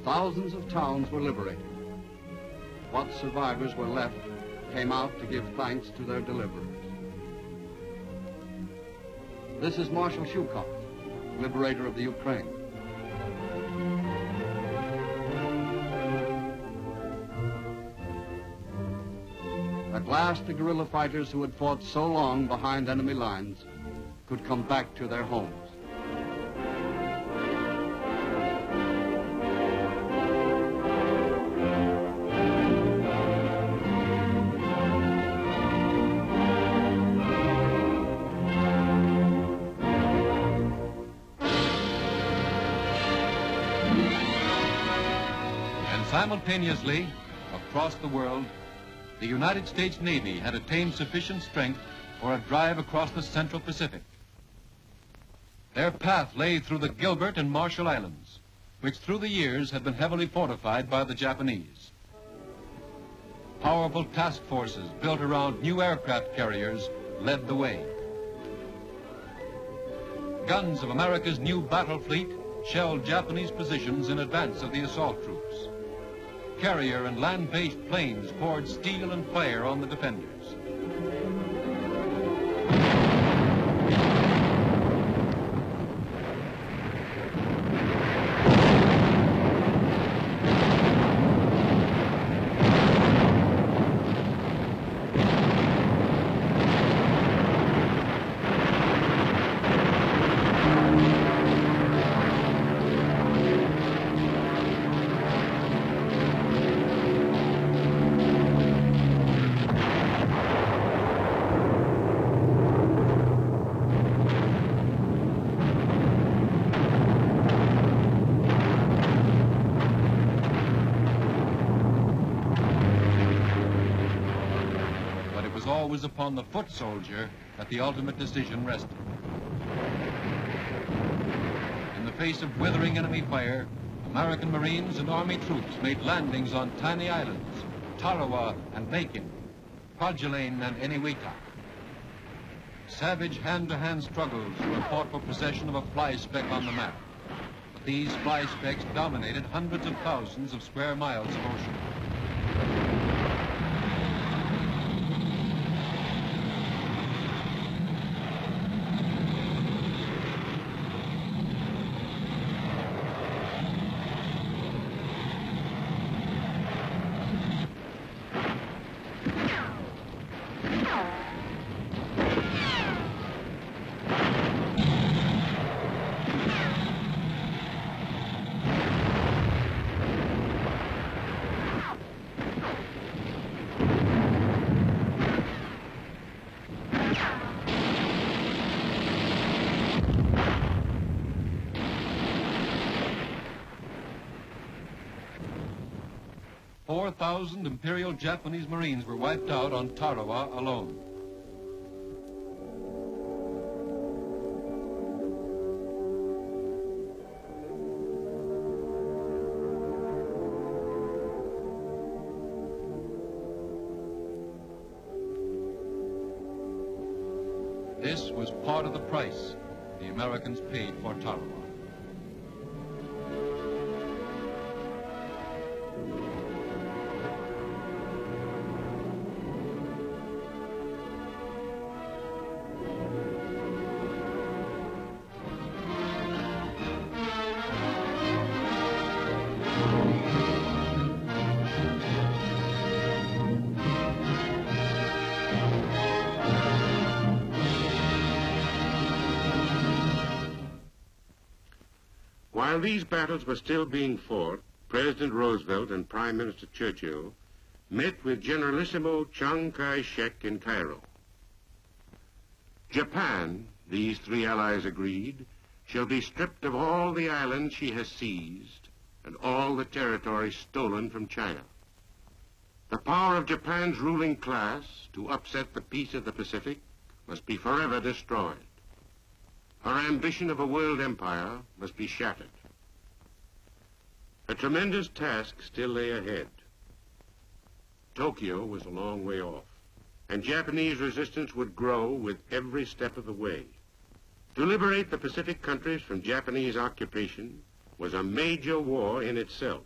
Thousands of towns were liberated. What survivors were left came out to give thanks to their deliverers. This is Marshal Shukov, liberator of the Ukraine. At last, the guerrilla fighters who had fought so long behind enemy lines could come back to their homes. And simultaneously, across the world, the United States Navy had attained sufficient strength for a drive across the Central Pacific. Their path lay through the Gilbert and Marshall Islands, which through the years had been heavily fortified by the Japanese. Powerful task forces built around new aircraft carriers led the way. Guns of America's new battle fleet shelled Japanese positions in advance of the assault troops. Carrier and land-based planes poured steel and fire on the defenders. Always upon the foot soldier that the ultimate decision rested. In the face of withering enemy fire, American Marines and Army troops made landings on tiny islands, Tarawa and Makin, Kwajalein and Eniwetok. Savage hand-to-hand struggles were fought for possession of a fly speck on the map. But these fly specks dominated hundreds of thousands of square miles of ocean. Imperial Japanese Marines were wiped out on Tarawa alone. This was part of the price the Americans paid for Tarawa. While these battles were still being fought, President Roosevelt and Prime Minister Churchill met with Generalissimo Chiang Kai-shek in Cairo. Japan, these three allies agreed, shall be stripped of all the islands she has seized and all the territory stolen from China. The power of Japan's ruling class to upset the peace of the Pacific must be forever destroyed. Her ambition of a world empire must be shattered. A tremendous task still lay ahead. Tokyo was a long way off, and Japanese resistance would grow with every step of the way. To liberate the Pacific countries from Japanese occupation, was a major war in itself.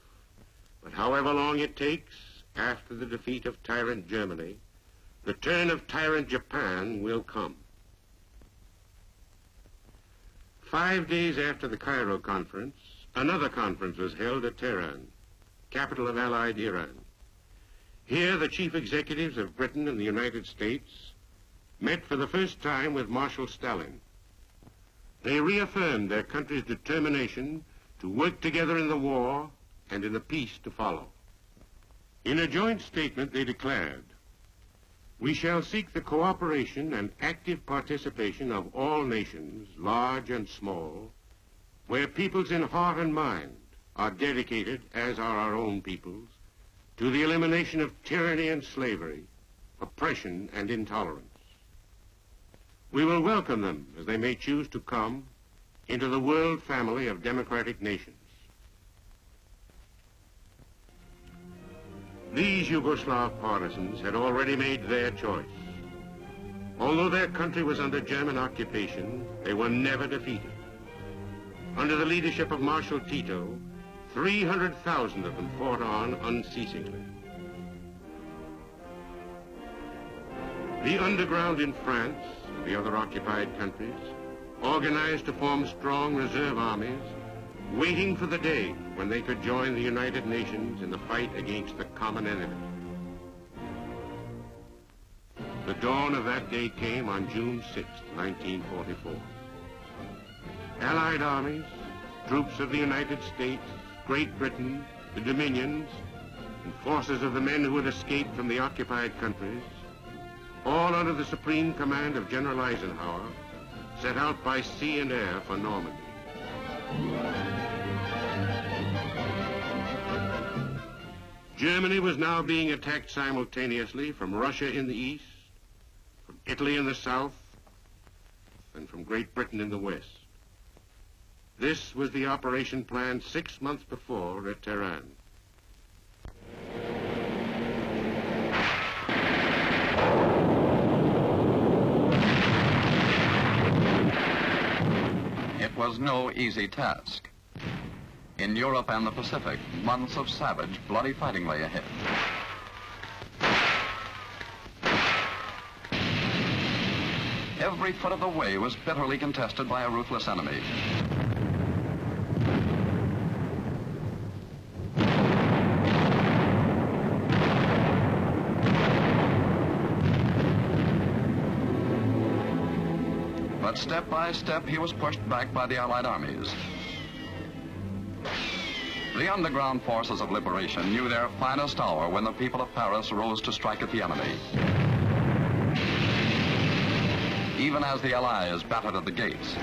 But however long it takes, after the defeat of tyrant Germany, the turn of tyrant Japan will come. 5 days after the Cairo conference, another conference was held at Teheran, capital of Allied Iran. Here, the chief executives of Britain and the United States met for the first time with Marshal Stalin. They reaffirmed their country's determination to work together in the war and in the peace to follow. In a joint statement, they declared, "We shall seek the cooperation and active participation of all nations, large and small, where peoples in heart and mind are dedicated, as are our own peoples, to the elimination of tyranny and slavery, oppression and intolerance. We will welcome them as they may choose to come into the world family of democratic nations." These Yugoslav partisans had already made their choice. Although their country was under German occupation, they were never defeated. Under the leadership of Marshal Tito, 300,000 of them fought on unceasingly. The underground in France, and the other occupied countries, organized to form strong reserve armies, waiting for the day when they could join the United Nations in the fight against the common enemy. The dawn of that day came on June 6, 1944. Allied armies, troops of the United States, Great Britain, the Dominions, and forces of the men who had escaped from the occupied countries, all under the supreme command of General Eisenhower, set out by sea and air for Normandy. Germany was now being attacked simultaneously from Russia in the east, from Italy in the south, and from Great Britain in the west. This was the operation planned 6 months before at Teheran. It was no easy task. In Europe and the Pacific, months of savage, bloody fighting lay ahead. Every foot of the way was bitterly contested by a ruthless enemy. But step by step, he was pushed back by the Allied armies. The underground forces of liberation knew their finest hour when the people of Paris rose to strike at the enemy. Even as the Allies battered at the gates,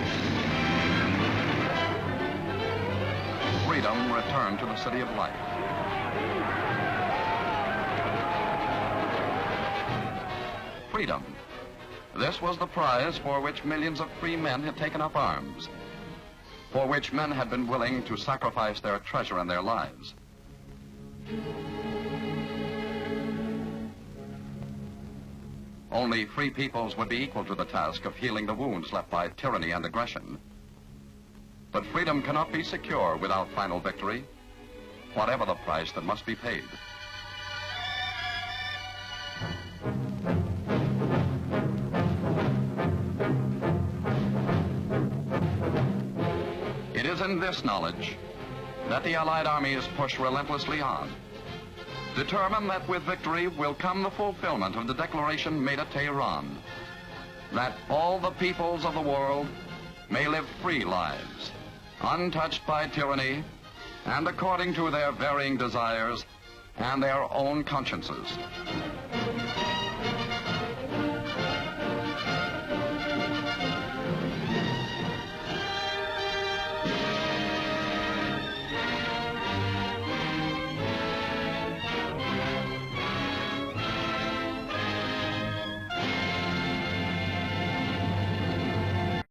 freedom returned to the City of Light. Freedom. This was the prize for which millions of free men had taken up arms, for which men had been willing to sacrifice their treasure and their lives. Only free peoples would be equal to the task of healing the wounds left by tyranny and aggression. But freedom cannot be secure without final victory, whatever the price that must be paid. It is in this knowledge that the Allied armies push relentlessly on, determined that with victory will come the fulfillment of the declaration made at Tehran, that all the peoples of the world may live free lives, untouched by tyranny, and according to their varying desires and their own consciences.